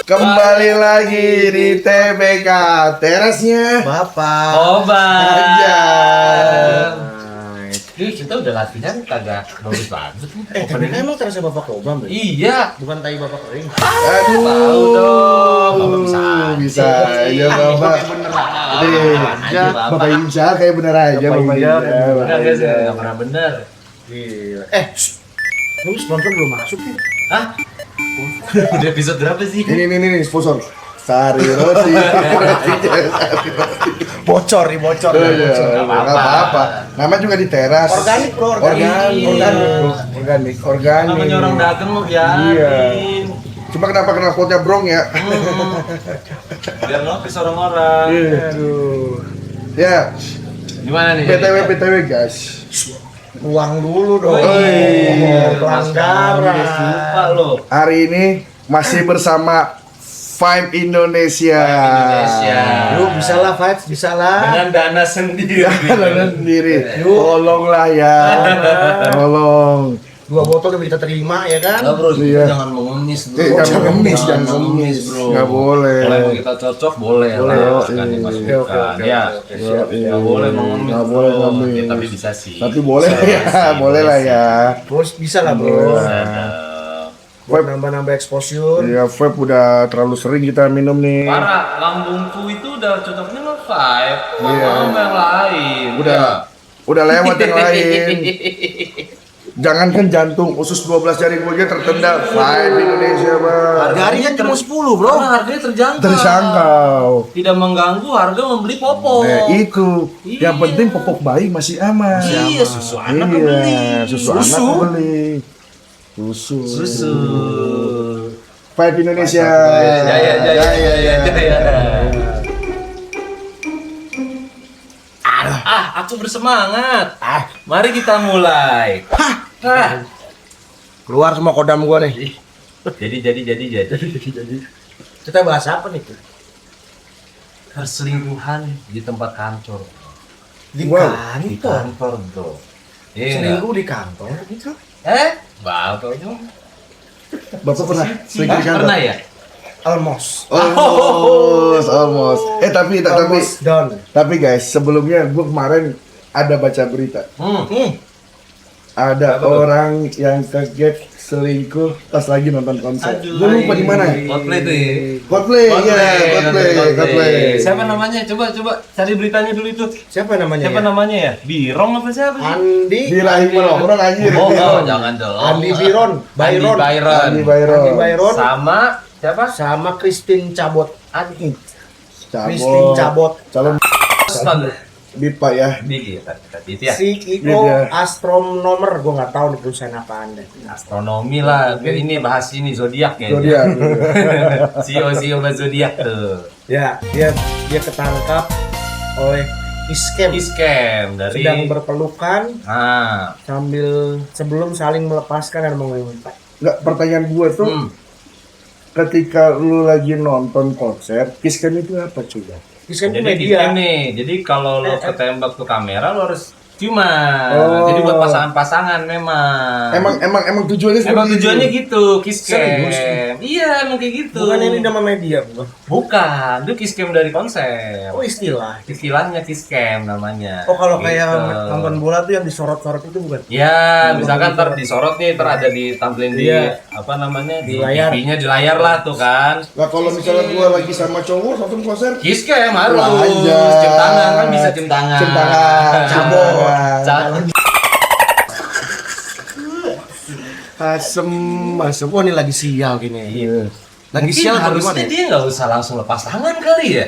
Kembali lagi di TBK Terasnya Bapak. Obat. Aja. Ih, kita udah latihan kagak bagus banget. Ini emang terasa Bapak Kobam ya? Iya. Bukan tai Bapak kering. Aduh, Tahu dong. Bapak bisa aja Bapak. Aja, Bapak. Bapak Insa kayak bener aja Bapak Bapak Insa, Insa. Enggak guys, enggak pernah bener. Gila. Lu sponsor belum masuk nih? Hah? Udah episode berapa sih? Ini sponsor Sari Roti. Bocor nih, bocor. Nggak apa-apa. Nama juga di teras. Organik, bro, Organik. Namanya orang dagang lo biarin. Iya. Cuma kenapa kena quote-nya brong ya? Biar notice orang-orang. Aduh. Ya, Gimana nih? PTW guys. Uang dulu dong. Pelanggaran. Lupa lo. Hari ini masih bersama Vibe Indonesia. Indonesia. Yuk, bisa lah, Vibes, bisa lah. Dengan dana sendiri. Kalian sendiri. Tolonglah ya. Tolong. 2 botol udah kita terima ya kan? Nah, bro, Iya. jangan mengemis bro. Jangan mengemis, bro. Nggak boleh. Kalau kita cocok boleh Boleh, lah. oke. Kan Oke, dimasukkan. oke, Ya. oke, siap. Nggak boleh mengemis. Nggak boleh bro. ngemis. Ya, tapi bisa sih. Tapi boleh Bisa ya, sih, boleh lah ya. Bos, bisa lah, bro. Bisa. Buat nambah-nambah exposure. Iya, Vibe udah terlalu sering kita minum nih. Parah, lambungku itu udah cocoknya sama Vibe. Iya. Sama yang lain. Udah lewat yang lain. Jangankan jantung, usus 12 jari gue aja tertenda. Vibe Indonesia, Bang. Harinya cuma 10, bro. Karena harganya terjangkau. Terjangkau. Tidak mengganggu harga membeli popok. Itu. Yang Iya. penting popok bayi masih aman. Iya, susu anak Iya, beli. susu anak beli. Susu. Vibe Indonesia. Jaya. Aku bersemangat. Mari kita mulai. Keluar semua kodam gua nih. Jadi. Kita bahas apa nih? Perselingkuhan di tempat kantor. Di Wow. Di kantor. kantor, bro. Iya. Selingkuh di kantor gitu. Bapak Bapak pernah selingkuh di kantor? Pernah ya? Almost. Almost. Almost done. Tapi guys, sebelumnya gue kemarin ada baca berita. Ada orang yang kaget selingkuh pas lagi nonton konser. Gue lupa di mana. Coldplay tuh ya. Coldplay. Siapa namanya? Coba cari beritanya dulu itu. Siapa namanya? Siapa namanya ya? Birong apa siapa sih? Andi. Birahi orang anjir. Oh, jangan dong. Andi Byron. Andi Byron. Andi Byron. Sama siapa? Sama Christine Cabot. Andi. Christine Cabot. Calon Astaga. Bipa ya. Kita ya. CEO Iya. Astronomer. Gua nggak tahu di perusahaan apaan deh. Astronomi lah. Ini bahas ini zodiak ya. Zodiak. CEO zodiak tuh. Ya, dia ketangkap oleh Iskem. Scam dari Sedang berpelukan sebelum saling melepaskan dan mengumumkan. Enggak, pertanyaan gue tuh ketika lu lagi nonton konser, Kiskan itu apa coba? Iskem itu jadi media. nih, jadi kalau lo ketembak tuh kamera lo harus ciuman. Oh. Jadi buat pasangan-pasangan memang. Emang tujuannya seperti Emang itu? tujuannya gitu, kiss Serius? cam. Iya, emang kayak gitu. Bukan ini nama media, bukan? Bukan, itu kiss cam dari konser. Oh, istilah. Istilahnya kiss cam namanya. Oh, kalau kayak Gitu. nonton bola tuh yang disorot-sorot itu bukan? Ya, misalkan ntar disorot nih, ntar ada ditampilin di Iya. apa namanya Di layar. TV-nya di layar lah tuh kan. Nah kalau misalnya gua lagi sama cowok nonton konser, Kiss cam harus Aja. cium tangan kan bisa cium tangan. Cium tangan. Cabut. Asem. Wah, ini lagi sial gini. Iya. Lagi Mungkin sial apa harusnya gimana ya? dia nggak usah langsung lepas tangan kali ya.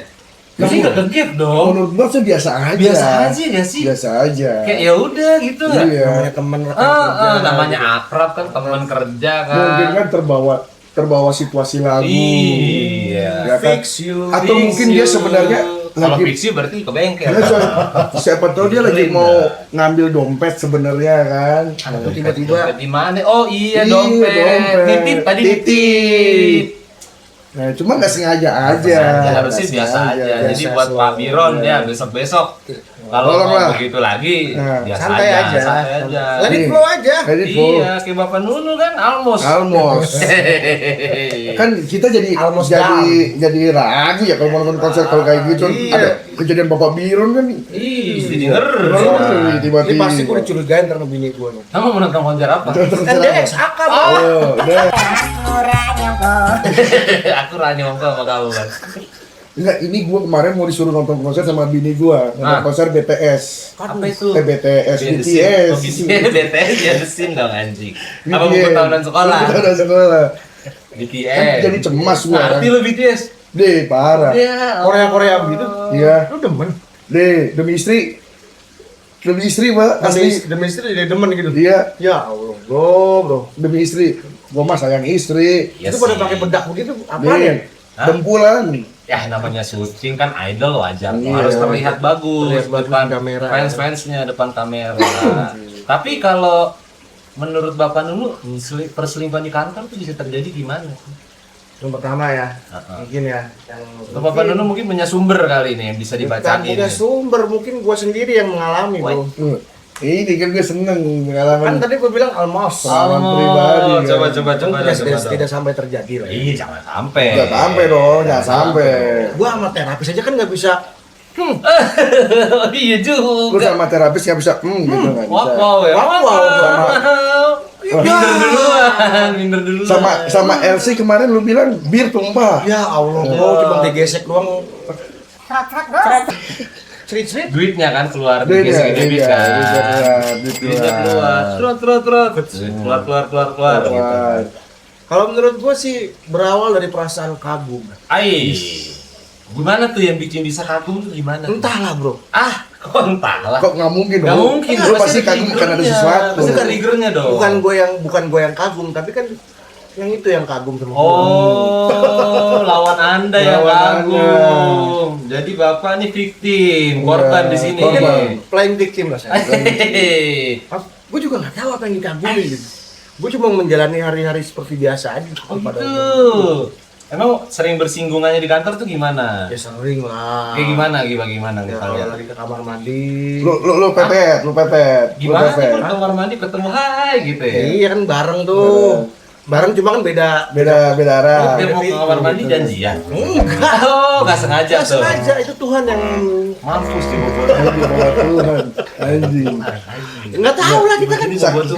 Tapi nggak kegep dong. menurut gua sih biasa aja. Biasa aja ya sih. Biasa aja. Kayak ya udah gitu nggak? Iya. Namanya teman rekan kerja. Namanya akrab kan teman kerja kan. Mungkin kan terbawa situasi lagu. Iya. Ya kan? Fix you. Atau mungkin dia sebenarnya Kalau lagi fiksi berarti ke bengkel. Ya, siapa tahu dia lagi mau ngambil dompet sebenarnya kan. Atau tiba-tiba di mana? Oh iya, Iya, dompet. dompet. Nitip tadi Titip. nitip. Nah, cuma nggak sengaja aja. Harusnya Nggak biasa sengaja. aja. Jadi Biasa buat Pak selalu. Biron ya besok-besok Kalau Tolonglah. mau begitu lagi, Nah, biasa santai aja. santai aja. Let it Nih. flow aja. Jadi full. Iya, kayak Bapak Nunu kan almos. Almos. Kan kita jadi Almost jadi ragu ya kalau mau nonton konser kalau kayak gitu. Iya. Ada kejadian Bapak Biron kan. Ih, jadi ngeri. Ngeri, tiba-tiba. Ini pasti gue dicurigain karena bini gue nih. Kamu mau nonton konser apa? Kan Dex, Aka, Bro. Oh, udah. Aku ranyongko sama kamu kan. Enggak, ini gua kemarin mau disuruh nonton konser sama bini gua, nonton Ah. konser BTS. Apa itu? BTS, BTS. BTS Jensin dong anjing. Apa buku tahunan sekolah? Buku tahunan sekolah. BTS. Kan jadi cemas gua. Ngerti lu BTS? Deh, parah. Iya. Korea gitu. Iya. Lu demen. Deh, demi istri. Demi istri, Pak. Asli. Demi istri jadi demen gitu. Iya, Ya Allah, bro. demi istri. Gua mah sayang istri. Iya Itu pada sih. pakai bedak begitu apa nih? Nih, dempulan. Ya namanya syuting kan idol wajar Iya. harus terlihat bagus Terlihat bagus depan di kamera. fans-fansnya depan kamera. Tapi kalau menurut Bapak Nunu perselingkuhan di kantor itu bisa terjadi gimana? Yang pertama ya, mungkin ya. Yang Kalau Bapak Nunu mungkin punya sumber kali ini yang bisa bukan dibacain. punya sumber, mungkin gue sendiri yang mengalami, bro. Ini kan gue seneng Kan pengalaman. tadi gue bilang almost. Pengalaman pribadi, kan. Coba. Tidak sampai terjadi lah. Ya. Iya jangan sampai. Nggak sampai dong, nggak sampai. Gue sama terapis aja kan nggak bisa. Iya Lu juga. sama terapis nggak bisa, gitu nggak bisa. Wow ya. Wow. Minder duluan. Sama LC kemarin lu bilang bir tumpah. Ya Allah, bro, cuma digesek doang. Cerit-cerit. Duitnya kan keluar Duitnya, segede iya, kan. duitnya keluar. Trot. Keluar. Wah, Kalau menurut gue sih berawal dari perasaan kagum. Ai. Gimana tuh yang bikin bisa kagum tuh gimana? Entahlah, bro. Kok entahlah. kok nggak mungkin Nggak dong? mungkin. Lu Pasti pasti kagum karena ada sesuatu. Pasti ada triggernya dong. Bukan gue yang kagum, tapi kan yang itu yang kagum sama gua. Oh, lawan Anda yang Lawan kagum. Jadi Bapak nih victim, korban Iya, di sini. korban. Playing victim lah saya. Hehehe. Gue juga nggak tahu apa yang dikagumi gitu. Gue cuma menjalani hari-hari seperti biasa aja. Oh pada gitu. Emang sering bersinggungannya di kantor tuh gimana? ya sering lah. Kayak gimana Ya, kita kalau lihat? lagi ke kamar mandi. Lu pepet. Gimana pepet. sih kalau kamar mandi ketemu hai gitu ya? Iya kan bareng tuh. Bareng cuma kan beda. Beda arah. Dia mau ke kamar mandi janjian? Enggak. Oh, nggak sengaja Nggak tuh. sengaja, itu Tuhan yang Mampus sih Tuhan, anjing. nggak tahu lah kita kan.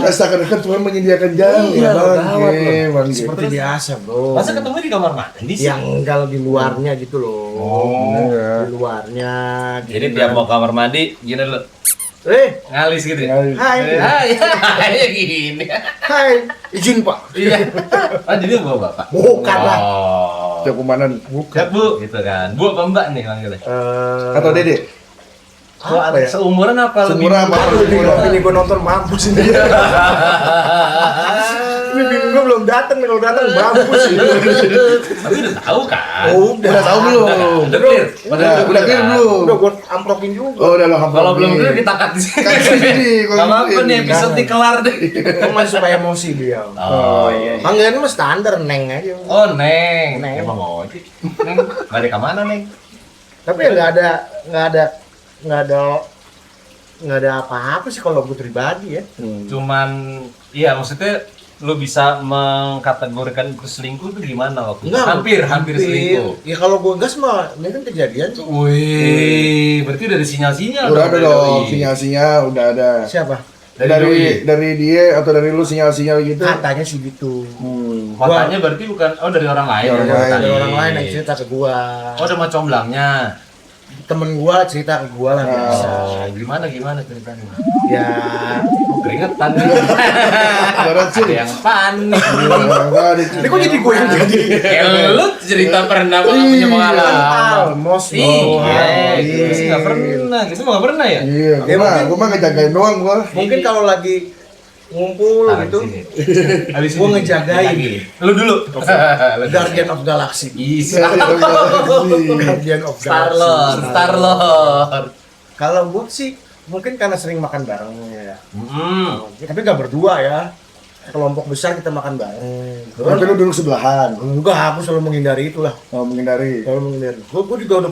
Seakan-akan Tuhan menyediakan jalan Iya, ya bang. gawat loh. Bang. Seperti biasa, bro. Masa ketemu di kamar mandi sih? Yang enggak di luarnya gitu loh. Iya. Di luarnya. Jadi tiap mau kamar mandi gini dulu. Ngalis gitu ya? Hai. Hai, gini. Hai, izin Pak. Iya. Jadi bawa bapak? Bukan lah. Oh. Cek kumanan. Ya bu, gitu kan. Bu apa mbak nih manggilnya? Atau Dede? Apa ya? Seumuran apa? Seumuran apa? Ini gue nonton mampus ini. Ini bingung gue belum dateng nih, kalau dateng mampus ini. Tapi udah tahu kan? Udah tahu belum? Udah clear? Udah clear belum? Udah gue amplokin juga. Oh, udah lo hampir. Kalau belum clear kita cut di sini. Cut di sini, kalau Kalau apa belum nih clear. episode ini kelar deh. Gue masih supaya emosi dia. Oh iya. Panggilannya mah standar, Neng aja. Oh Neng. Neng. Emang ojek. Neng. Balik ke mana Neng? Tapi ya nggak ada apa-apa sih kalau gue pribadi ya. Cuman, iya maksudnya lu bisa mengkategorikan itu selingkuh itu gimana waktu itu? Hampir selingkuh. Ya kalau gue gas mah ini kan kejadian. Wih, berarti udah ada sinyal-sinyal Udah ada dari dong, doi. sinyal-sinyal udah ada. Siapa? Dari dia atau dari lu sinyal-sinyal gitu. Katanya sih gitu. Katanya berarti bukan, dari orang lain. Dari orang ya, lain. tadi. Ada orang lain yang cerita ke gua. Oh, udah mau comblangnya. Temen gua cerita ke gua lah biasa. Oh, gimana ceritanya? Ya, Keringetan. Berat sih. Ada yang panik. ini kok jadi gua yang jadi? Lu cerita pernah apa nggak punya pengalaman? Almos. Iya, terus nggak pernah. Gitu mah nggak pernah ya? Iya, gua mah ngejagain doang gua. Mungkin kalau lagi ngumpul gitu, Habis gua ngejagain. Lu dulu. Guardian of Galaxy. Bisa. Guardian of Galaxy. Star-Lord. Kalau gua sih mungkin karena sering makan bareng ya. Hmm. Tapi nggak berdua ya. Kelompok besar kita makan bareng. Tapi lu duduk sebelahan. Enggak, aku selalu menghindari itulah. Oh, menghindari. Selalu menghindari. Gua juga udah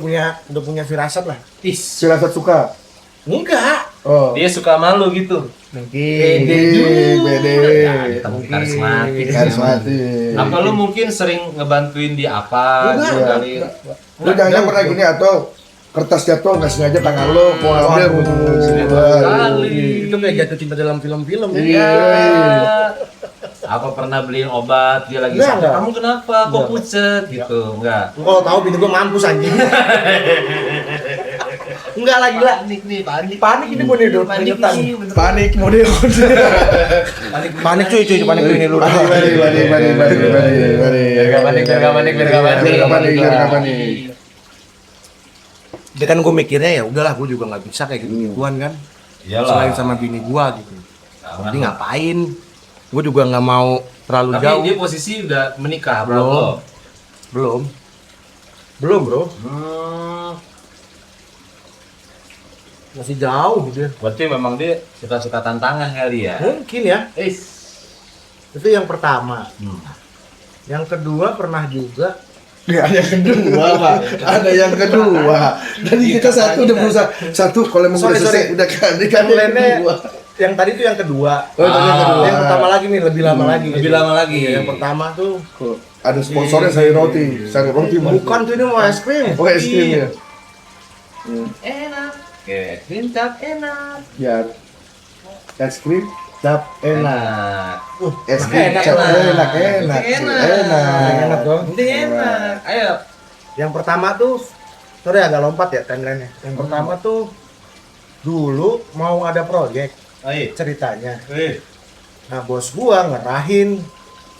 punya firasat lah. Tis. Firasat suka. Enggak. Oh. Dia suka malu gitu. Mungkin. Bede. Karismatik. Karismatik. Apa lu mungkin sering ngebantuin dia apa? Enggak, gitu kali? Lu jangan pernah gini atau kertas jatuh nggak sengaja tangan lo mau ambil Kali. Itu kayak jatuh cinta dalam film-film. Iya. Apa pernah beliin obat dia lagi Enggak, sakit? enggak. Kamu kenapa? Kok pucet gitu? Enggak. Kalau tahu bini gua mampus anjing. Enggak lagi lah. Panik nih, panik. Panik ini gua nih udah Panik keringetan. nih, bener. panik model Panik cuy, panik ini lu. Biar Gak panik, biar gak panik, biar gak panik. biar gak panik. Dia kan gue mikirnya ya udahlah gue juga nggak bisa kayak gitu-gituan kan. Iyalah. Selain sama bini gua gitu. Jadi ngapain? Gue juga nggak mau terlalu Tapi jauh. dia posisi udah menikah, Belum. bro. Belum. Belum, Bro. Masih jauh dia. Berarti memang dia suka-suka tantangan kali ya? Mungkin ya. Itu yang pertama. Yang kedua pernah juga. Ya, ada yang kedua, Pak. Ada yang kedua. Dari kita satu udah berusaha. Satu kalau emang udah selesai udah kan Timeline-nya yang tadi tuh yang kedua. Oh, itu yang kedua. Yang pertama lagi nih lebih lama lagi. Lebih lama lagi. Yang pertama tuh Ada sponsornya sayur roti. Sayur roti bukan tuh ini mau es krim. Oh, es krim ya. Enak. Oke, krim cap enak. Ya. Es krim cap enak. Es krim Enak, cap enak. enak. Enak dong. Ini enak. Ayo. Yang pertama tuh, sorry agak lompat ya timeline-nya. Yang pertama tuh dulu mau ada proyek Ayo. ceritanya. Nah bos gua ngerahin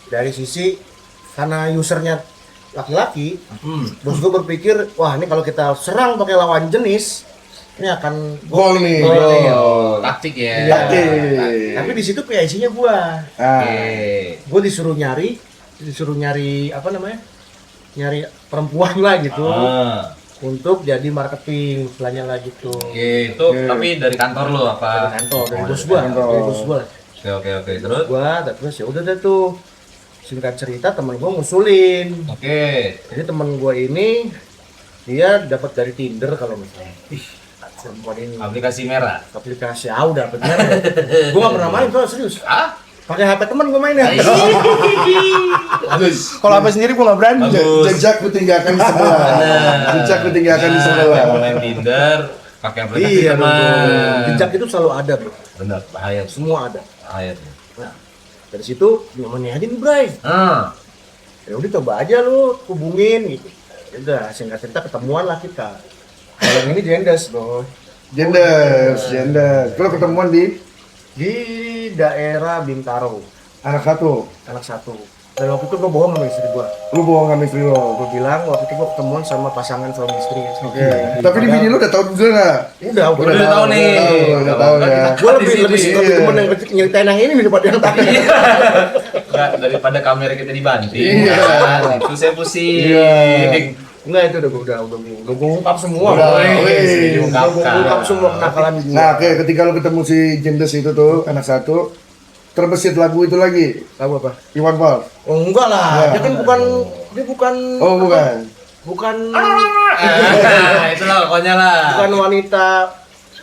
dari sisi karena usernya laki-laki, bos gua berpikir wah ini kalau kita serang pakai lawan jenis ini akan Gol nih. Gol nih. Gol. Taktik ya. Iya. Taktik. Tapi di situ PIC-nya gua. Ah. Oke. Gue disuruh nyari apa namanya? Nyari perempuan lah gitu. Untuk jadi marketing istilahnya lah gitu. Oke, itu tapi dari kantor lo Dari apa? kantor, dari Oh, bos dari gua, kantor. dari bos gua. Oke, terus? Terus ya udah deh tuh. Singkat cerita teman gua ngusulin. Oke. Jadi teman gua ini dia dapat dari Tinder kalau misalnya. Ih, perempuan ini Aplikasi merah. aplikasi udah bener. Gua nggak pernah main tuh serius. Ah? Pakai HP teman gua mainnya. Bagus. Kalau HP sendiri gua nggak berani. Bagus. Jejak ku tinggalkan di sebelah. Jejak ku tinggalkan di sebelah. Kalau main Tinder, pakai aplikasi Iya teman. dong. Jejak itu selalu ada, Bro. Bener, bahaya. Semua ada. Bahaya. Nah, dari situ nyamannya aja nih, Bray. Ya udah coba aja lu hubungin gitu. Ya udah singkat cerita ketemuan lah kita. Kalau yang ini Jendes, Bro. Jendes. Kalau ketemuan di Di daerah Bintaro, anak satu. anak satu. Dan waktu itu gue bohong sama istri gue. Lu bohong sama istri lo. Gue bilang waktu itu gue ketemuan sama pasangan suami istri. Oke. Tapi di bini lu udah tahu juga nggak? Udah tahu nih. Udah tahu ya. Gue lebih Di sini. suka temen yang nyeritain yang ini daripada yang tadi. Nggak, daripada kamera kita dibanting. Iya. Kan, itu saya pusing. Iya. Enggak, itu udah gue ungkap semua. Udah, Gue wih. ungkap semua kenakalan gue. Nah, oke, ketika lu ketemu si Jendes itu tuh anak satu, terbesit lagu itu lagi. Tahu apa? Iwan Fals. Oh enggak lah, Ya. dia bukan Oh, bukan. bukan Itulah pokoknya lah. bukan wanita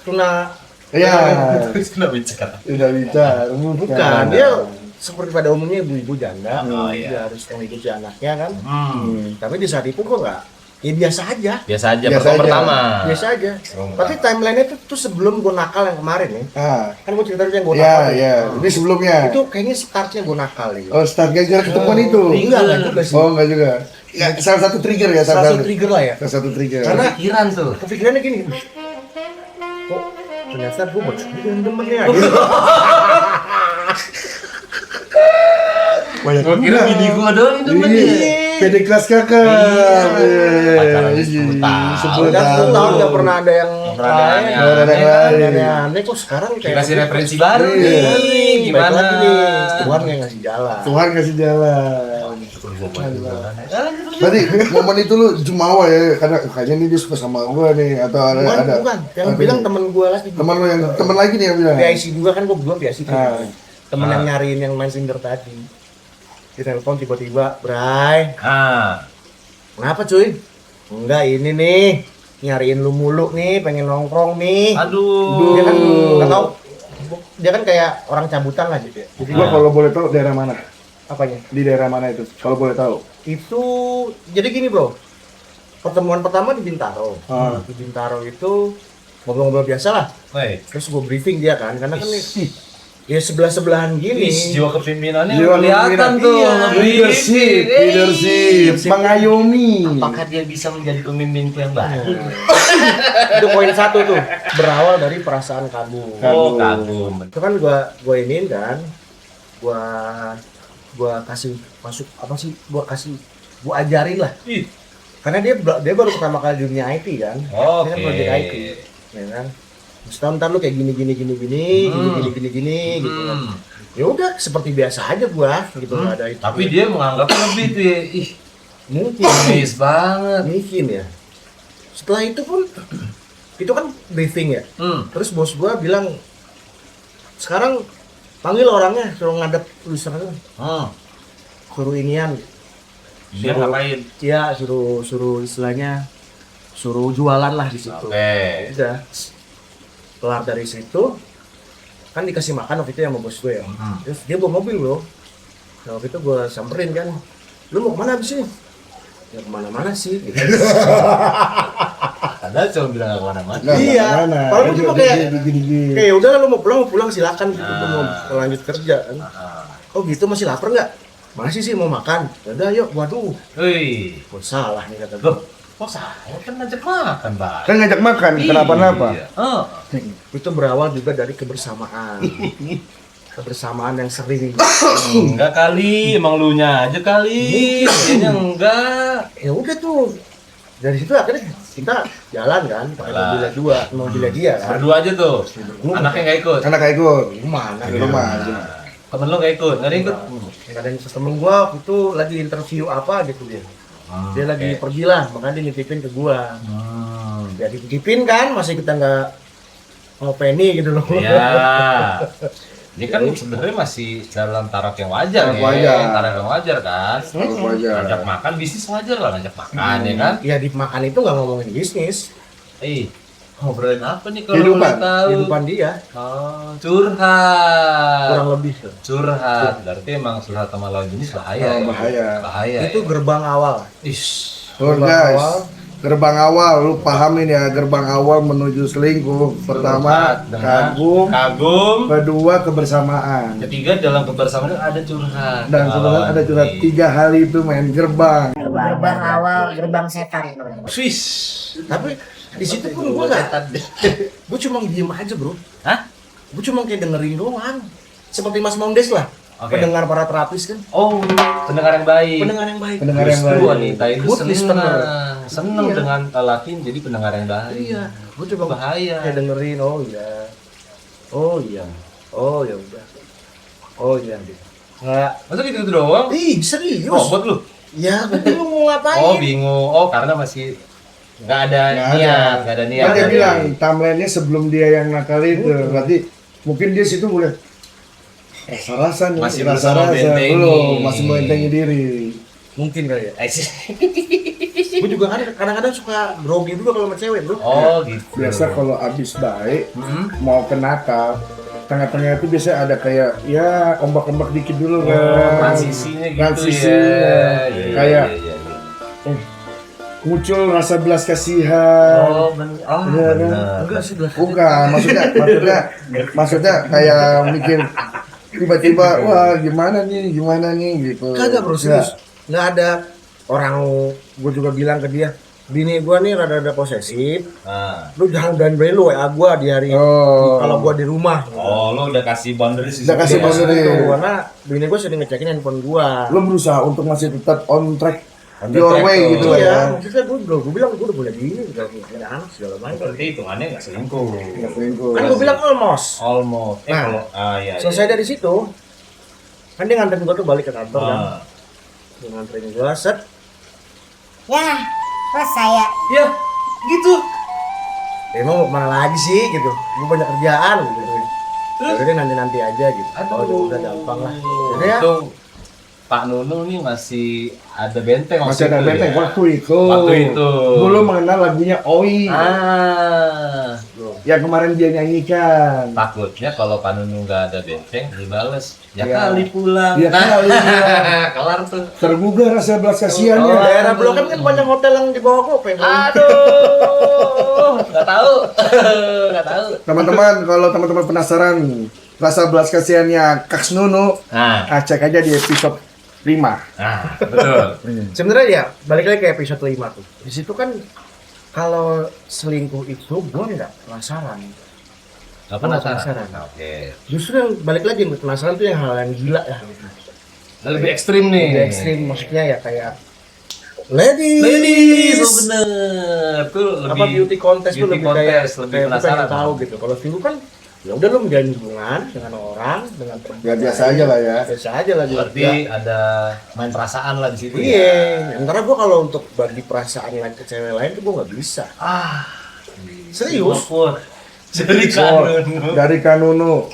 tuna. Iya. Terus kenapa bicara? Udah bisa. Bukan, dia seperti pada umumnya ibu-ibu janda, Oh, dia iya. harus mengikuti anaknya kan. Tapi di saat itu kok enggak, ya biasa aja, Biasa aja Biasa pertemuan aja. pertama. biasa aja. Oh, Tapi timeline-nya tuh sebelum gue nakal yang kemarin ya, Ah. kan gue cerita yang gue Ya, nakal. ya. Ini sebelumnya. Itu kayaknya startnya gue nakal ya. Oh, start gara-gara ketemuan itu. Enggak juga sih. Oh, enggak juga. Ya, salah satu trigger ya, Salah satu trigger lah ya. Salah satu trigger. Karena Pikiran tuh. kepikirannya gini, kok ternyata gue bersedia temennya gitu. banyak Gua kira bini gua doang itu Iya. Pede kelas kakak. Pacaran 10 tahun. 10 Udah 10 tahun nggak pernah ada yang Pernah ada lain. yang Nggak ada yang lain. Aneh kok sekarang kayak Dikasih referensi baru Iya. nih. Baik Gimana? lagi nih, Tuhan yang ngasih jalan. Tuhan kasih jalan. Berarti momen itu lu jumawa ya, karena kayaknya nih dia suka sama gua nih atau ada Bukan, yang bilang temen gue lagi. teman lu yang teman lagi nih yang bilang. PIC juga kan gue belum PIC. Ah. Temen yang nyariin yang main Tinder tadi. Dia telepon tiba-tiba, Bray, Ah, kenapa cuy? Enggak ini nih, nyariin lu mulu nih, pengen nongkrong nih. Aduh. Dia kan nggak tahu, dia kan kayak orang cabutan lah gitu ya. Jadi Gua kalau boleh tahu daerah mana? apanya? Di daerah mana itu? Kalau boleh tahu. Itu jadi gini bro, pertemuan pertama di Bintaro. Ah. Di Bintaro itu ngobrol-ngobrol biasa lah. Woi. Terus gue briefing dia kan, karena kan ya sebelah-sebelahan gini. Jiwa kepemimpinannya Jiwa kelihatan kepemimpinan, tuh. iya. Nge-briefing. Leadership, mengayomi. Apakah dia bisa menjadi pemimpinku yang baik? Itu poin satu tuh, berawal dari perasaan kagum. Oh, kagum. Itu kan gua iniin kan, gua kasih masuk apa sih? Gua ajarin lah. Ih. Karena dia baru pertama kali di dunia IT kan. Dia kan project IT. Ya kan. Setahun ntar lu kayak gini gitu kan. Ya udah seperti biasa aja gua gitu nggak ada itu. Tapi dia menganggapnya lebih tuh ya. Ih, mungkin nice banget. mungkin ya. Setelah itu pun itu kan briefing ya. Terus bos gua bilang sekarang panggil orangnya suruh ngadep tulisannya. Suruh inian. Dia ngapain? Iya, suruh istilahnya suruh jualan lah di situ. Oke. Udah. Kelar dari situ kan dikasih makan waktu itu yang sama bos gue ya. Terus dia bawa mobil bro. Nah, waktu itu gue samperin kan, lu mau kemana abis ini? Ya kemana-mana sih. Gitu. Ada cuma bilang gak kemana-mana. Iya. Kalau gue cuma kayak gini. kayak udah lu mau pulang silakan gitu. Gue mau lanjut kerja kan. Oh gitu masih lapar nggak? Masih sih mau makan. Udah yuk, waduh. Wih. Oh, salah nih kata Loh, gue. kok saya kan ngajak makan, Bang? Kan ngajak makan, kenapa-napa? Iya. Oh. Itu berawal juga dari kebersamaan. Kebersamaan yang sering. Enggak kali, emang lu nya aja kali. Kayaknya enggak. Ya udah tuh. Dari situ akhirnya kita jalan kan, pakai mobilnya dia kan. Berdua aja tuh. Anaknya nggak ikut. Karena kayak gue. Gimana? Di rumah aja. Temen lu nggak ikut, nggak ada yang ikut. Ada yang temen gua waktu itu lagi interview apa gitu dia. Dia lagi pergi lah, makanya dia nitipin ke gua. Ya dititipin kan, masih kita nggak mau penny gitu loh. Iya. Dia kan sebenarnya masih dalam taraf yang wajar Taraf ya. wajar. Taraf yang wajar kan. Taraf wajar. Ngajak makan bisnis wajar lah ngajak makan ya kan. Ya di makan itu nggak ngomongin bisnis, Ngobrolin apa nih kalau Kehidupan. boleh tahu? kehidupan dia Oh, curhat. kurang lebih. Curhat. Berarti emang curhat sama lawan jenis bahaya. Oh, bahaya. Bahaya. Itu gerbang awal. Ish. Tuh guys, gerbang awal, lu pahamin ya, gerbang awal menuju selingkuh. Pertama, Dengan kagum. kagum. Kedua, kebersamaan. Ketiga dalam kebersamaan ada curhat. Dan sebenarnya ada curhat. 3 hal itu main gerbang. Gerbang awal, gerbang setan. Swiss. Tapi di situ pun gua nggak, gua cuma diem aja bro. Hah? Gua cuma kayak dengerin doang. Seperti Mas Mondes lah. Oke. Pendengar para terapis kan. Oh, pendengar yang baik. Pendengar yang baik. Pendengar yang Justru baik. wanita itu Good listener. seneng Iya. dengan laki jadi pendengar yang baik. Iya. Gua coba Bahaya. kayak dengerin. Oh iya. Oh iya. Oh ya udah. Oh iya. Nggak. Masa gitu doang? Ih serius. Robot lu? Ya, gua bingung mau ngapain. Oh, bingung. Oh, karena masih nggak ada Nggak niat, ada. nggak ada niat. Kan dia Jadi- bilang timelinenya sebelum dia yang nakal itu, berarti mungkin dia situ boleh rasa-rasa nih, Masih rasa-rasa berusaha membentengi. belum, masih membentengi diri. Mungkin kali ya. Eh, sih. Gua juga kan kadang-kadang suka grogi juga kalau sama cewek bro. Oh, gitu. Biasa kalau abis baik Hmm? mau ke nakal, tengah-tengah itu biasa ada kayak ya ombak-ombak dikit dulu kan. Transisinya gitu Transisi, ya. ya. Kayak muncul rasa belas kasihan. Oh, bener. Oh, Iya, kan? bener. Enggak sih belah. Bukan, maksudnya kayak mikir tiba-tiba wah gimana nih gitu. Kagak bro, serius. Nggak ada orang, gue juga bilang ke dia, bini gue nih rada-rada posesif, Nah. lu jangan berani lu WA gue di hari Oh. kalau gue di rumah. Oh, lo udah kasih boundaries di Udah kasih situ ya? boundaries. Itu, karena bini gue sering ngecekin handphone gue. Lo berusaha untuk masih tetap on track On the your track way tuh. gitu lah ya. Iya, maksudnya gue bilang gue udah punya bini, udah punya anak segala macam. Berarti hitungannya nggak selingkuh. Nggak selingkuh. Kan gue bilang almost. Almost. Nah, Kalau iya. Selesai dari situ, kan dia nganterin gue tuh balik ke kantor kan. Ah. Dia nganterin gue, set. Ya, selesai ya. Ya, gitu. Emang mau kemana lagi sih gitu? Gue banyak kerjaan gitu. Terus dia nanti aja gitu. Aduh. Oh udah gampang lah. Jadi ya, Itu Pak Nunu nih masih ada benteng Masih ada waktu itu benteng ya? waktu itu. Waktu itu. Belum mengenal lagunya Oi. Ah, Yang kemarin dia nyanyikan. takutnya kalau Pak Nunu nggak ada benteng dibales. Ya Iya. kali pulang. Ya kali pulang. Kelar tuh. Tergugah rasa belas kasihannya. Oh, Daerah Blok M kan banyak hotel yang di bawah GoPay. Aduh, nggak tahu, nggak tahu. Teman-teman, kalau teman-teman penasaran rasa belas kasihannya Kaks Nunu, Nah, cek aja di episode 5. nah, betul. Sebenarnya ya balik lagi ke episode 5 tuh. Di situ kan kalau selingkuh itu gue nggak penasaran. Nggak penasaran. Oke. Justru yang balik lagi yang gue penasaran tuh yang hal yang gila ya. Lebih ekstrim nih. Lebih ekstrim maksudnya ya kayak ladies. Ladies, oh bener. Tuh lebih Apa beauty contest tuh beauty lebih kayak contest, lebih kayak gue penasaran. pengen tahu gitu. Kalau selingkuh kan ya udah lu menjalin hubungan dengan orang dengan perempuan Ya biasa lain. aja lah ya. Biasa aja lah juga. Berarti ada main perasaan lah di situ. Ya. Iya, sementara gue kalau untuk bagi perasaan lain ke cewek lain tuh gue nggak bisa. Ah, Serius? Pur. Jadi Oh, kan. dari Kanunu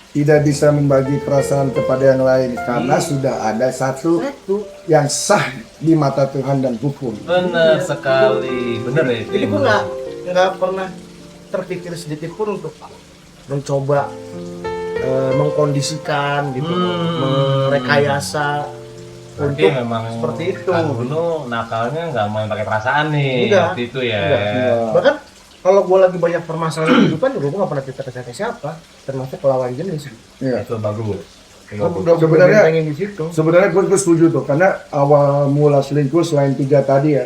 tidak bisa membagi perasaan kepada yang lain karena sudah ada satu yang sah di mata Tuhan dan hukum. Bener sekali, bener ya. Jadi gue nggak pernah terpikir sedikit pun untuk mencoba mengkondisikan gitu, merekayasa Berarti untuk memang seperti itu. Kang Bruno nakalnya nggak main pakai perasaan nih. Enggak. Waktu itu ya. Enggak. Bahkan kalau gue lagi banyak permasalahan di kehidupan juga gue nggak pernah cerita ke siapa, termasuk ke lawan jenis. Iya. Itu bagus. Itu Gue bagus. udah Sebenarnya- pengen di situ. Sebenarnya gue setuju tuh karena awal mula selingkuh selain 3 tadi ya.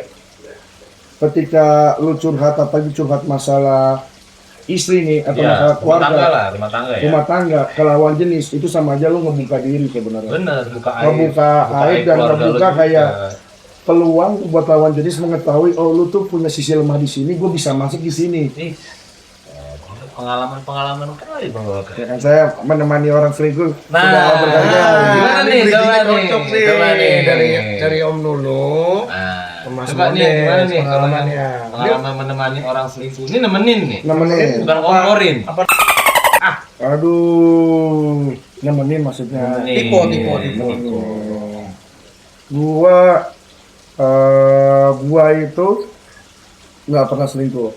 Ketika lu curhat apalagi curhat masalah istri nih atau Ya, masalah rumah keluarga, tangga lah, rumah tangga ya. rumah tangga ke lawan jenis itu sama aja lu ngebuka diri sebenarnya. Bener, buka aib. Ngebuka aib dan keluarga lu ngebuka juga. kayak peluang buat lawan jenis mengetahui oh lu tuh punya sisi lemah di sini, gue bisa masuk di sini. Ih, pengalaman kali Bang Bapak. Ya kan saya menemani orang selingkuh Nah, sudah berkali-kali. gimana nih? Coba nih. Cocok nih. Coba nih. Dari Om Nunu. Nah, Mas coba nih, Mondes, gimana nih kalau yang pengalamannya. pengalaman menemani orang selingkuh? Ini nemenin nih, Nemenin. bukan komporin. Aduh, nemenin maksudnya. Nemenin. Tipe. Gua itu nggak pernah selingkuh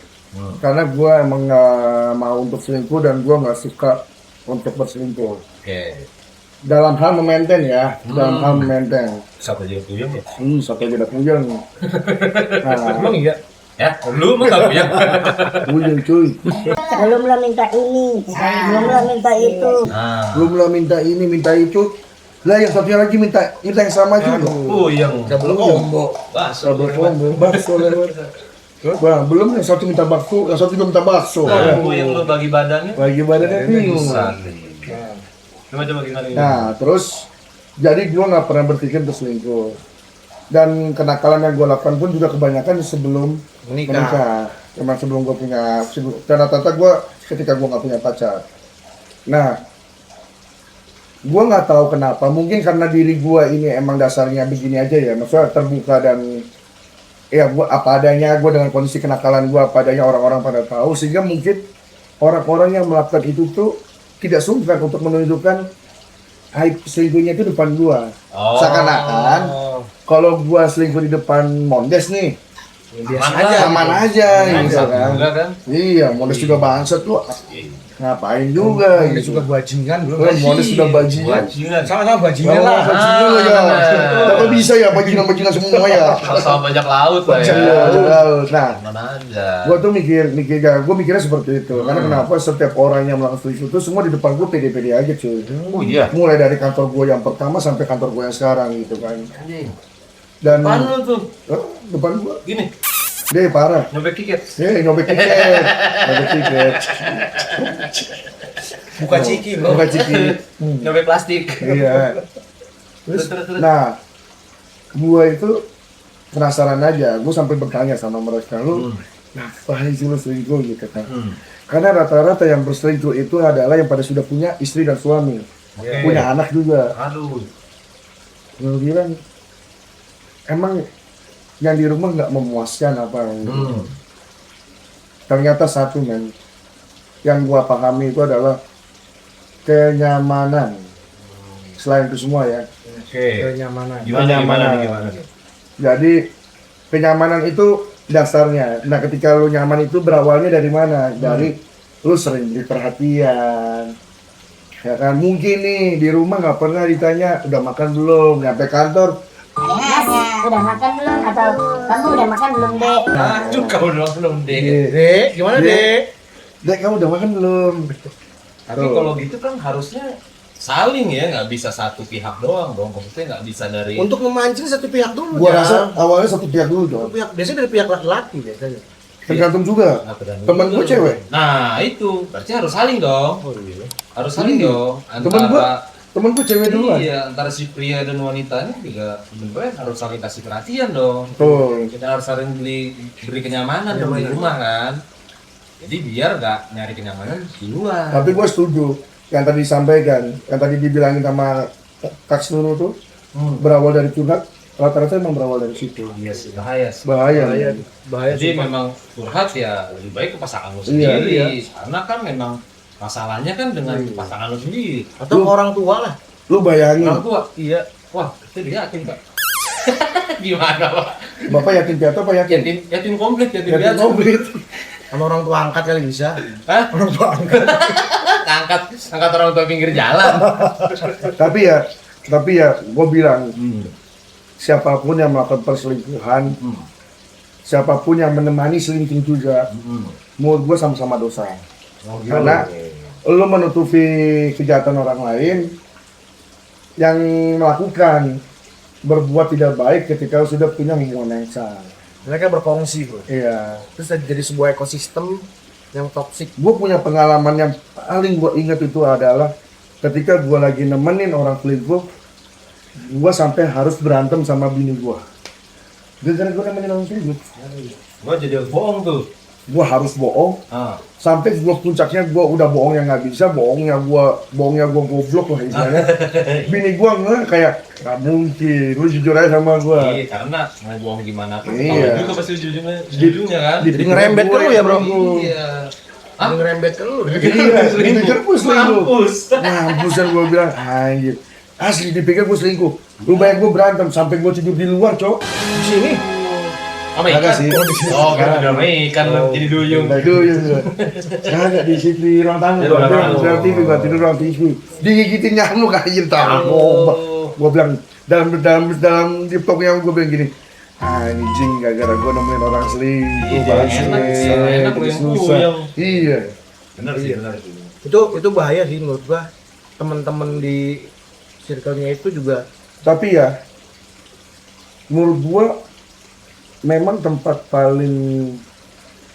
karena gua emang nggak mau untuk selingkuh dan gua nggak suka untuk berselingkuh Oke. dalam hal memaintain ya dalam hal memaintain Siapa dia puyeng ya? satu beda puyeng nah Emang iya? Ya, lu mah kalau puyeng. puyeng cuy Belum lah minta ini, belum lah minta itu. Nah, belum lah minta ini minta itu lah yang satunya lagi minta yang sama juga puyeng. Double combo. Bakso. Double combo, bakso lewat. Wah, belum yang satu minta bakso, yang satu juga minta bakso. Nah, puyeng lu bagi badannya. Bagi badannya bingung. Bisa. Coba gimana ini? Nah, terus jadi gua nggak pernah berpikir untuk selingkuh. Dan kenakalan yang gua lakukan pun juga kebanyakan sebelum menikah. Memang sebelum gua punya, dan rata-rata gua ketika gua nggak punya pacar. Nah, gua nggak tahu kenapa. Mungkin karena diri gua ini emang dasarnya begini aja ya. Maksudnya terbuka dan ya gua apa adanya, gua dengan kondisi kenakalan gua apa adanya orang-orang pada tahu sehingga mungkin orang-orang yang melakukan itu tuh tidak sungkan untuk menunjukkan aib selingkuhnya itu depan gua. Oh. Seakan-akan kalau gua selingkuh di depan Mondes nih, Biasa Aman aja. lah. aman aja gitu kan. Enggak kan? Iya, Mondes juga bangsat lu. Ngapain juga Ini gitu. juga bajingan belum. Mondes sudah bajingan. Bajingan. Sama-sama bajingan Oh, lah. bajingan lu ya. bener. Tapi bisa ya bajingan-bajingan semua ya. Sama bajak laut lah ya. Iya, nah, Mana aja. gua tuh mikirnya seperti itu. Karena kenapa setiap orang yang melakukan selingkuh itu semua di depan gua pede-pede aja cuy. Oh iya. Mulai dari kantor gua yang pertama sampai kantor gua yang sekarang gitu kan. Dan Mana tuh? depan gua, Gini, deh parah. nyobek kiket. Nyobek tiket. Buka ciki bro. Bukan ciki. Nyobek plastik. Iya. Terus, Terus. nah, gua itu penasaran aja. Gua sampai bertanya sama mereka, lu ngapain sih lu selingkuh gitu kan? Karena rata-rata yang berselingkuh itu adalah yang pada sudah punya istri dan suami, punya anak juga. Aduh. Gua bilang, emang yang di rumah nggak memuaskan apa? Ternyata satu men, yang gua pahami itu adalah kenyamanan selain itu semua ya. Oke. Kenyamanan. Gimana nih? Jadi kenyamanan itu dasarnya. Nah, ketika lu nyaman itu berawalnya dari mana? Dari lu sering beri perhatian. Ya kan, mungkin nih di rumah nggak pernah ditanya udah makan belum, nyampe kantor Mas, udah makan belum? Atau kamu udah makan belum, Dek? Aduh, kau belum deh. Dek, gimana Dek? Dek kamu udah makan belum? Tapi kalau gitu kan harusnya saling ya, nggak bisa satu pihak doang dong. Maksudnya nggak bisa dari. Untuk memancing satu pihak dulu. Gua Jam. rasa awalnya satu pihak dulu dong. Biasanya dari pihak laki-laki biasanya. Tergantung juga. Temen gue cewek. Nah itu berarti harus saling dong. Harus saling Iya. dong. Temen gue cewek duluan. Iya, antara si pria dan wanitanya juga sebenarnya harus saling kasih perhatian dong. Tuh. Kita harus saling beri kenyamanan dong di rumah kan. Jadi biar nggak nyari kenyamanan di luar. Tapi gue setuju yang tadi disampaikan, yang tadi dibilangin sama Kak Nunu tuh berawal dari curhat, rata-rata emang berawal dari situ. Iya sih, bahaya sih. Bahaya. Jadi memang curhat ya lebih baik ke pasangan lu Iya, sendiri. Karena kan memang masalahnya kan dengan pasangan lu sendiri. Atau orang tua lah. Lu bayangin, Orang tua, iya. Wah, itu dia yakin Pak. Gimana Pak? Bapak yatim piatu apa yakin? Yatim komplit, yatim Yatim piatu. komplit. Sama orang tua angkat kali bisa. Hah? Orang tua angkat. angkat orang tua pinggir jalan. tapi ya, gue bilang siapapun yang melakukan perselingkuhan, siapapun yang menemani selingkuh juga, menurut gue sama-sama dosa. Karena lu menutupi kejahatan orang lain yang melakukan berbuat tidak baik ketika sudah punya hubungan yang sah. Mereka berkongsi, bro. Iya. Terus jadi sebuah ekosistem yang toksik. Gue punya pengalaman yang paling gue ingat itu adalah ketika gue lagi nemenin orang selingkuh, gue sampai harus berantem sama bini gue. Gara-gara gue nemenin orang selingkuh, Gua jadi bohong tuh. gue harus bohong. Ah. Sampai gue puncaknya gue udah bohong yang nggak bisa, bohongnya gue goblok lah istilahnya. Bini gue nggak kayak nggak mungkin, lu jujur aja sama gue. Iya, karena mau bohong gimana pun. Iya. Tahu juga pasti ujungnya kan. Jadi ngerembet ke lu ya, bro? Iya. Jadi ngerembet ke lu. Iya, dipikir gue selingkuh. Mampus. Mampus dan gue bilang, anjir. Asli dipikir gue selingkuh. Lu bayang gue berantem sampai gue tidur di luar, cok. Di sini. Sama Kagak ikan. sih. Oh, kan udah sama ikan jadi duyung. Duyung. Kagak di situ di ruang tamu. Di ruang tamu. Ruang TV, gua tidur ruang TV. Digigitin nyamuk anjir tahu. Gua bilang dalam laptop yang gue bilang gini. Anjing gara-gara gue nemuin orang selingkuh. Iya, bangsa. enak lu yang Susah. puyeng. Iya. Benar sih, benar sih. Itu bahaya sih menurut gua. Teman-teman di circle-nya itu juga Tapi ya, menurut gua memang tempat paling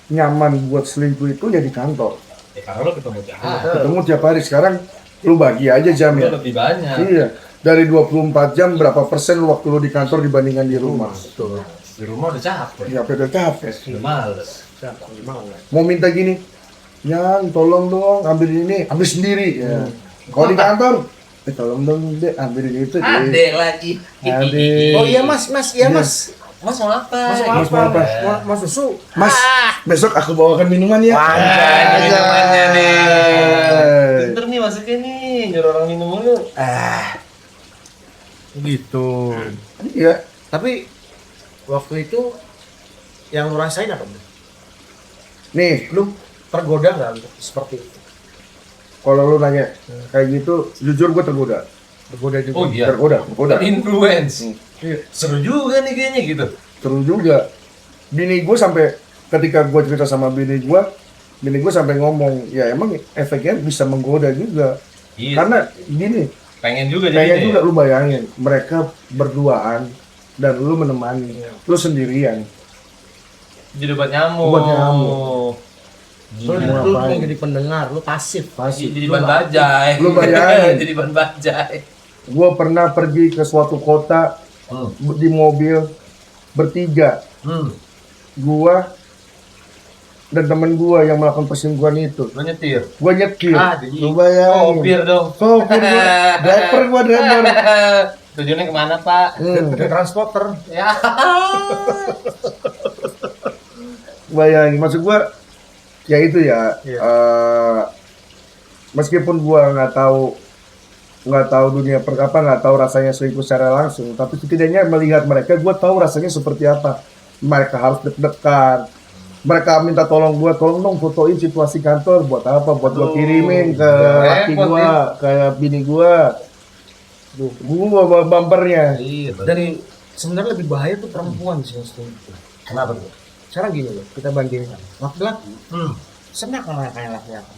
nyaman buat selingkuh itu ya di kantor. Ya karena lo ketemu jahat. Ketemu tiap hari. Sekarang lu bagi aja jam Lo ya. lebih banyak. Iya. Dari 24 jam berapa persen waktu lu di kantor dibandingkan di rumah? Di rumah udah capek. Ya udah capek. Udah males. Mau minta gini, Yang tolong dong ambil ini, ambil sendiri. Ya. Kalau di kantor, tolong dong deh ambil ini itu. Adek lagi. Adek. Oh iya mas, iya mas. Mas mau apa? Mas mau apa? Mas susu. Mas, besok aku bawakan minuman ya. Ini minumannya nih. Eh. Pinter nih masuknya nih, nyuruh orang minum mulu. Gitu. Iya. Tapi waktu itu yang lu rasain apa? Nih, Lu tergoda nggak seperti itu? kalau lu nanya kayak gitu, jujur gue tergoda. Tergoda juga. Oh iya. Tergoda. Influence. Seru juga nih kayaknya gitu. Terus juga, bini gue sampai ketika gue cerita sama bini gue sampai ngomong, ya emang efeknya bisa menggoda juga. Iya. Karena gini, Pengen juga pengen jadi. juga lu bayangin, mereka berduaan dan lu menemani, lu sendirian. Jadi obat nyamuk. Obat nyamuk. Lu jadi pendengar, lu pasif. Jadi ban bajai. Lu bayangin. Jadi ban bajai. Gue pernah pergi ke suatu kota di mobil bertiga, gua dan temen gua yang melakukan perselingkuhan itu. Lo nyetir. Gua nyetir. Jadi Lu bayangin. sopir dong. Sopir gua, driver. Tujuannya kemana Pak? Ke transporter. Ya. Bayangin, maksud gua ya itu ya. Iya. Meskipun gua nggak tahu nggak tahu dunia nggak tahu rasanya selingkuh secara langsung, tapi setidaknya melihat mereka, gue tahu rasanya seperti apa. Mereka harus deg-degan, mereka minta tolong dong fotoin situasi kantor, buat apa? Buat gue kirimin ke laki repot, gue, ke bini gue. Gue bawa bumpernya. Iya, Dan sebenarnya lebih bahaya tuh perempuan sih yang selingkuh. kenapa tuh? Sekarang gini loh, kita bandingkan laki-laki senang sama kayak laki-laki.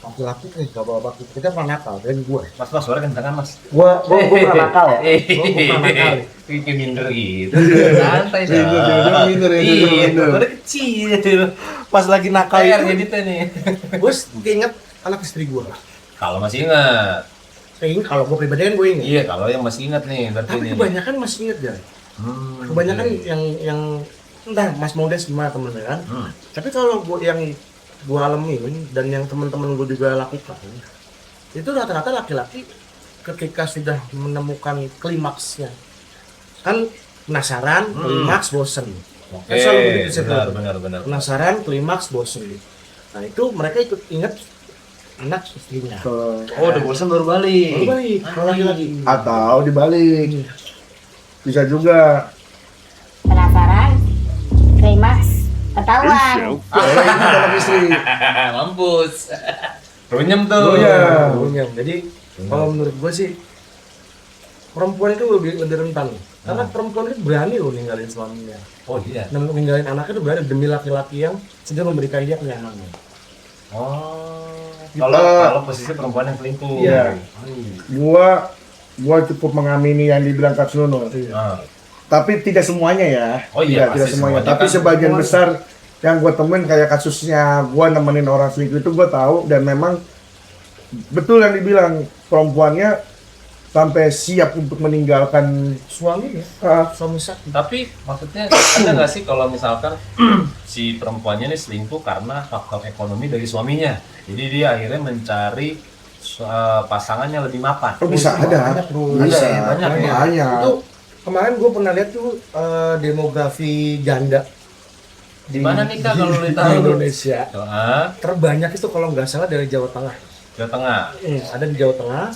Laki-laki gak bawa baki, kita pernah nakal dan gue Mas, suara kencang Mas. pernah nakal ya. Gue pernah nakal. Kayak minder gitu. Santai dah. Dia minder ya, dia Iya, minder. udah kecil. Pas lagi nakal Kayak itu ngeditnya nih. gue keinget anak istri gue. Kalau masih ingat. Keinget kalau gue pribadi kan gue inget. Iya, kalau yang masih ingat nih berarti Tapi nih. kebanyakan masih inget ya. Kebanyakan yang entah Mas Maudes gimana temennya kan. Tapi kalau gue yang gue alamin dan yang teman-teman gue juga lakukan, itu rata-rata laki-laki ketika sudah menemukan klimaksnya kan penasaran, klimaks, bosen. Oke, Kan selalu begitu, Seth. benar. Penasaran, klimaks, bosen. Nah itu mereka ikut ingat anak istrinya. So, Oh, udah bosan baru balik. Baru balik, kalau lagi. atau dibalik, bisa juga. Penasaran, klimaks, ketahuan. Itu anak istri. Mampus. Runyem tuh. Runyam. Jadi kalau menurut gue sih perempuan itu lebih rentan. Karena perempuan itu berani loh ninggalin suaminya. Oh iya. Dan ninggalin anaknya itu berani demi laki-laki yang sudah memberikan dia kenyamanan. Oh. Kita- Kalau posisi perempuan yang selingkuh. Iya. Gua cukup mengamini yang dibilang Kak Sunono. Ah. Tapi tidak semuanya ya. Oh iya, tidak pasti semuanya. semuanya Tapi kan. sebagian besar yang gue temuin kayak kasusnya gue nemenin orang selingkuh itu gue tahu, dan memang betul yang dibilang perempuannya sampai siap untuk meninggalkan Suaminya, suami sakit. Tapi maksudnya ada nggak sih kalau misalkan si perempuannya ini selingkuh karena faktor ekonomi dari suaminya, jadi dia akhirnya mencari pasangan yang lebih mapan. Oh, bisa ada. Banyak, bro. Bisa. Ada ya, banyak ya. Banyak. Itu kemarin gue pernah lihat tuh demografi janda Di mana nih Kak kalau di ditahu? Indonesia. Ah, Terbanyak itu kalau nggak salah dari Jawa Tengah. Jawa Tengah. Ada di Jawa Tengah.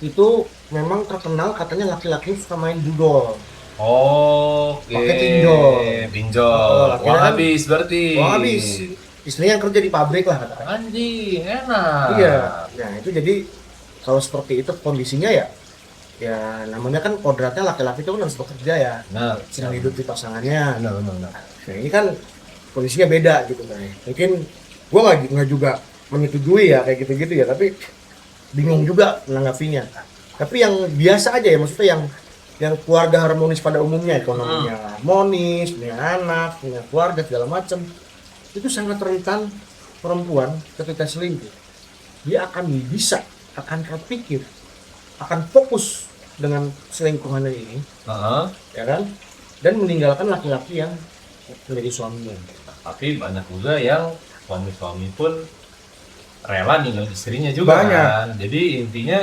Itu memang terkenal katanya laki-laki suka main judol. Oh, oke. Pakai pinjol. Pinjol. Oh, Uang kan? habis berarti. Oh habis. Istrinya yang kerja di pabrik lah katanya. Anjing, enak. Iya. Nah itu jadi kalau seperti itu kondisinya ya namanya kan kodratnya laki-laki itu kan harus bekerja ya. Nah, Sedang hidup di pasangannya. benar. Nah ini kan kondisinya beda gitu kan. Mungkin gua nggak juga menyetujui ya kayak gitu-gitu ya, tapi bingung juga menanggapinya. Tapi yang biasa aja ya, maksudnya yang keluarga harmonis pada umumnya, ekonominya harmonis, punya anak, punya keluarga segala macam, itu sangat rentan perempuan ketika selingkuh. Dia akan terpikir, akan fokus dengan selingkuhannya ini, ya kan? Dan meninggalkan laki-laki yang menjadi suaminya. Tapi banyak juga yang suami-suami pun rela ninggalin istrinya juga. Banyak. Kan? Jadi intinya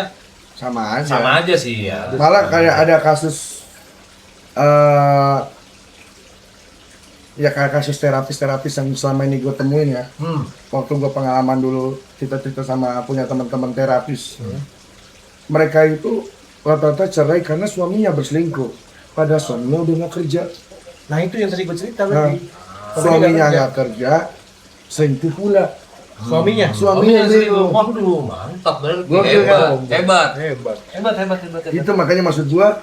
Sama aja. sama aja sih ya. Malah kayak ada kasus ya kayak kasus terapis yang selama ini gue temuin ya. Waktu gue pengalaman dulu cerita sama punya teman-teman terapis. Mereka itu rata-rata cerai karena suaminya berselingkuh. Padahal suaminya udah nggak kerja. Nah itu yang tadi gue cerita Nah, tadi. suaminya nggak kerja, selingkuh pula. Suaminya Suaminya selingkuh. Waduh, mantap berarti. Gua Hebat. hebat. Itu makanya maksud gua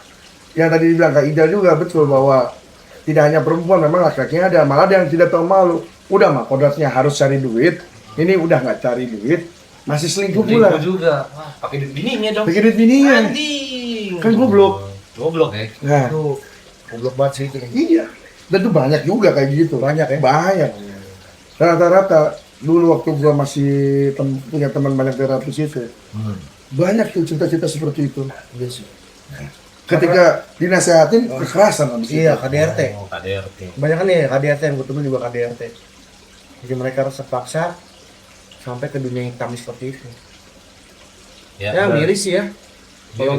yang tadi dibilang Kak Ida juga betul, bahwa tidak hanya perempuan, memang laki-lakinya ada, malah ada yang tidak tahu malu. Udah mah kodratnya harus cari duit, ini udah nggak cari duit, masih selingkuh pula. Selingkuh juga. Wah, pakai duit bininya dong. Pakai duit bininya. Anjing. Kan goblok. Goblok ya. Nah, Itu goblok banget sih itu. iya. Dan itu banyak juga kayak gitu. Banyak ya? Banyak. Rata-rata dulu waktu gua masih punya teman banyak terapis itu, banyak tuh cerita-cerita seperti itu. Iya sih. Ketika dinasehatin, kekerasan habis itu. Iya, KDRT. Oh, KDRT. Banyak kan nih KDRT yang gue temuin juga KDRT. Jadi mereka terpaksa sampai ke dunia hitam seperti itu. Ya miris sih ya. Kalau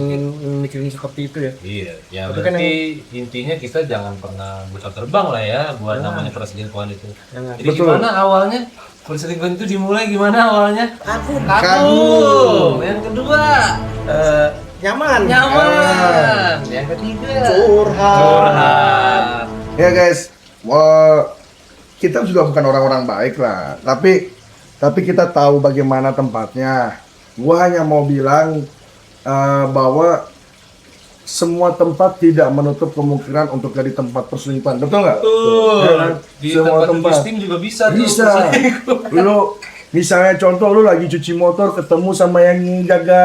mikirin seperti itu ya. Iya, ya Tapi kan berarti intinya kita jangan pernah buta terbang lah ya buat namanya perselingkuhan itu. Jangan. Jadi Betul. gimana awalnya Perselingkuhan itu dimulai gimana awalnya? Kagum. Yang kedua, Nyaman. nyaman. Yang ketiga, Curhat. Ya guys, kita juga bukan orang-orang baik lah, tapi kita tahu bagaimana tempatnya. Gua hanya mau bilang bahwa semua tempat tidak menutup kemungkinan untuk jadi tempat perselingkuhan, betul nggak? Betul. Ya kan? Di Semua tempat tempat. Steam juga bisa. tuh Bisa. perselingkuh. Lu misalnya contoh lu lagi cuci motor ketemu sama yang jaga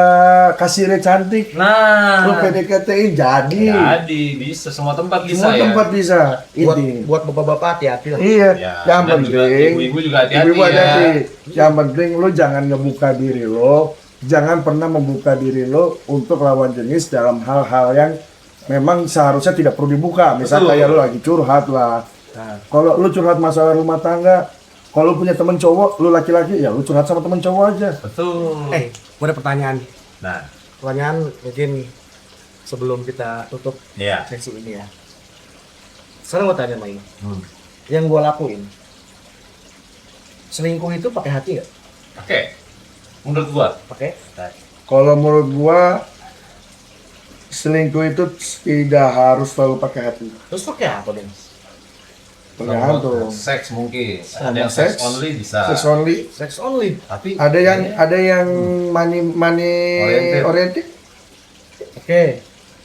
kasirnya cantik, lu Nah, PDKT-in jadi. jadi bisa semua tempat bisa Semua ya. tempat bisa. Ini. Buat bapak-bapak hati-hati lah. Iya, Ya, yang dan juga penting ibu-ibu juga hati-hati ibu-ibu ya. hati-hati. Yang penting lo jangan ngebuka diri lo, jangan pernah membuka diri lo untuk lawan jenis dalam hal-hal yang memang seharusnya tidak perlu dibuka. Misal Betul. kayak lo lagi curhat lah. Nah, Kalau lo curhat masalah rumah tangga, kalau punya temen cowok, lo laki-laki ya lo curhat sama temen cowok aja. Betul. gue ada pertanyaan. Nah, Pertanyaan mungkin sebelum kita tutup ya. sesi ini ya. Sekarang gue tanya sama ini. Hmm. Yang gue lakuin, selingkuh itu pakai hati nggak? Oke. Menurut gua, Pakai. Kalau menurut gua selingkuh itu tidak harus selalu pakai hati. Terus pakai apa dong? Tergantung. seks mungkin. Sama Ada yang sex seks. only bisa. Sex only. Sex only. Tapi Ada yang money oriented. Oke.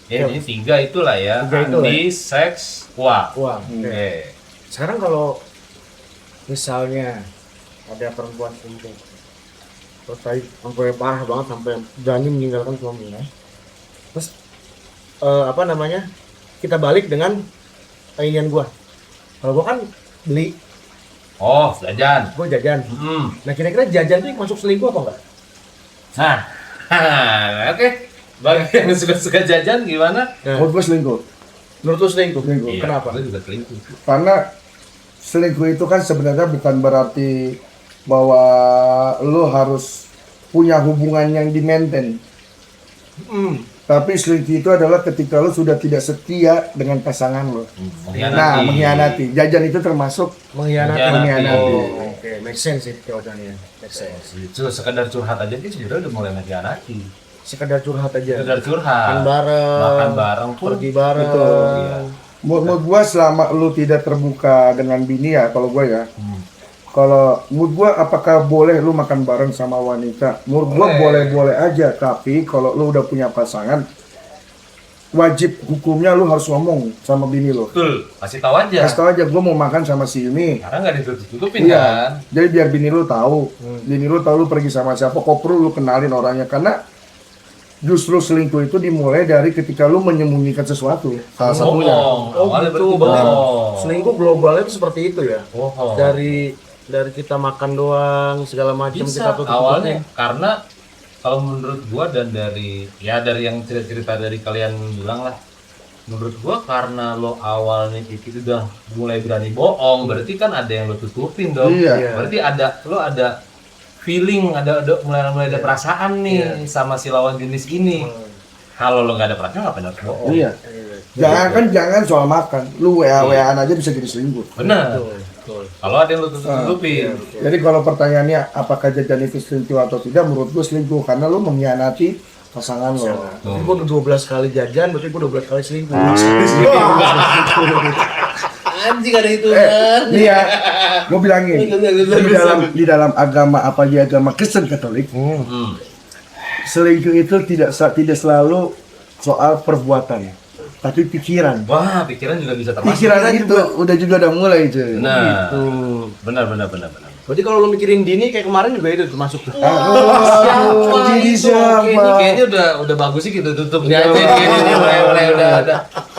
ya, ini 3 itulah ya. 3 itu Hati, seks, uang. Uang. Oke. Sekarang kalau misalnya ada perempuan selingkuh, terus tadi sampai parah banget sampai berani meninggalkan suaminya, terus apa namanya, kita balik dengan inian gua. Kalau gua kan beli, Oh, jajan. gua jajan. Hmm. Nah kira-kira jajan tuh masuk selingkuh apa enggak? Nah, oke. Bagi yang suka-suka jajan gimana? Menurut gua selingkuh. Menurut lu selingkuh? Selingkuh. Iya, Kenapa? gua juga selingkuh. Karena selingkuh itu kan sebenarnya bukan berarti bahwa lo harus punya hubungan yang di-maintain. Tapi selingkuh itu adalah ketika lo sudah tidak setia dengan pasangan lo. Nah, mengkhianati. Jajan itu termasuk Mengkhianati. Mengkhianati. Oh, oke, make sense itu jawabannya. Make sense. Itu sekedar curhat aja sih sebenarnya udah mulai mengkhianati. Sekedar curhat aja. Sekedar curhat. Makan bareng. Makan bareng pun. Pergi bareng. Betul. Iya. Menurut gua selama lu tidak terbuka dengan bini ya, kalau gua ya. Kalau menurut gua apakah boleh lu makan bareng sama wanita? Menurut gua boleh-boleh aja, tapi kalau lu udah punya pasangan, wajib hukumnya lu harus ngomong sama bini lu. Betul, kasih tahu aja. Kasih tau aja, gua mau makan sama si ini. Karena nggak ditutup-tutupin kan. Iya. Jadi biar bini lu tahu. Bini lu tahu lu pergi sama siapa, kok perlu lu kenalin orangnya, karena justru selingkuh itu dimulai dari ketika lu menyembunyikan sesuatu. Salah satunya. Oh, awalnya gitu, berarti berarti bohong. selingkuh globalnya itu seperti itu ya. Bohong. Dari kita makan doang segala macam Bisa kita tutup awalnya karena kalau menurut gua dan dari yang cerita-cerita dari kalian bilang lah, menurut gua karena lo awalnya itu udah mulai berani bohong, berarti kan ada yang lo tutupin dong. Iya. Berarti ada feeling, mulai ada perasaan nih sama si lawan jenis ini. Kalau lo nggak ada perasaan ngapain harus bohong? Iya. Jangan soal makan. Lu WA-WAan aja bisa jadi selingkuh. Benar. Betul. Kalau ada yang lo tutupin. Jadi kalau pertanyaannya apakah jajan itu selingkuh atau tidak, menurut gue selingkuh karena lu mengkhianati pasangan lo. Jadi gua udah 12 kali jajan, berarti gua 12 kali selingkuh. Anjing ada itu Nih ya, gue bilangin di dalam agama apa di agama Kristen Katolik, selingkuh itu tidak selalu soal perbuatan, tapi pikiran. Wah, pikiran juga bisa termasuk. Pikiran itu udah mulai itu. Nah, benar. Berarti kalau lu mikirin Dini kayak kemarin juga itu termasuk tuh. Jadi siapa? Ini kayaknya udah bagus sih kita tutup nih aja. Ini mulai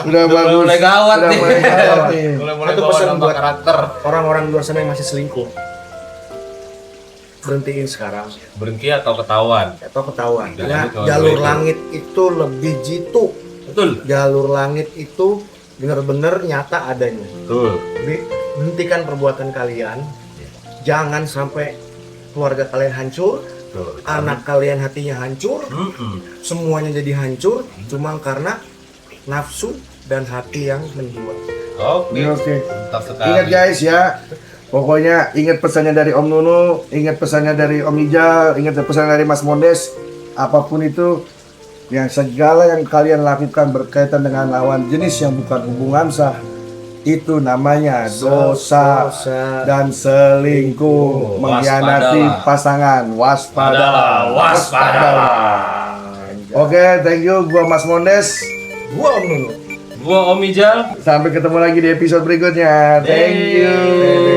Udah bagus. mulai gawat Udah nih. mulai gawat nih. Mulai Itu bawa pesan nambah buat karakter. orang-orang di luar sana yang masih selingkuh. Berhentiin sekarang Berhenti atau ketahuan. atau ketahuan. Jangan Ya, itu, jalur itu. langit itu lebih jitu. Betul. Jalur langit itu benar-benar nyata adanya. Betul. Jadi hentikan perbuatan kalian. Jangan sampai keluarga kalian hancur, Betul. anak kalian hatinya hancur, semuanya jadi hancur cuma karena nafsu dan hati yang menjual. Oke. Oke. Mantap sekali. Ingat guys ya, Pokoknya ingat pesannya dari Om Nunu, ingat pesannya dari Om Ijal, ingat pesannya dari Mas Mondes. Apapun itu, yang segala yang kalian lakukan berkaitan dengan lawan jenis yang bukan hubungan sah, itu namanya dosa dan selingkuh, mengkhianati pasangan. Waspadalah. Oke, thank you. Gua Mas Mondes. Gua Om Nunu. Gua Om Ijal. Sampai ketemu lagi di episode berikutnya. Thank you.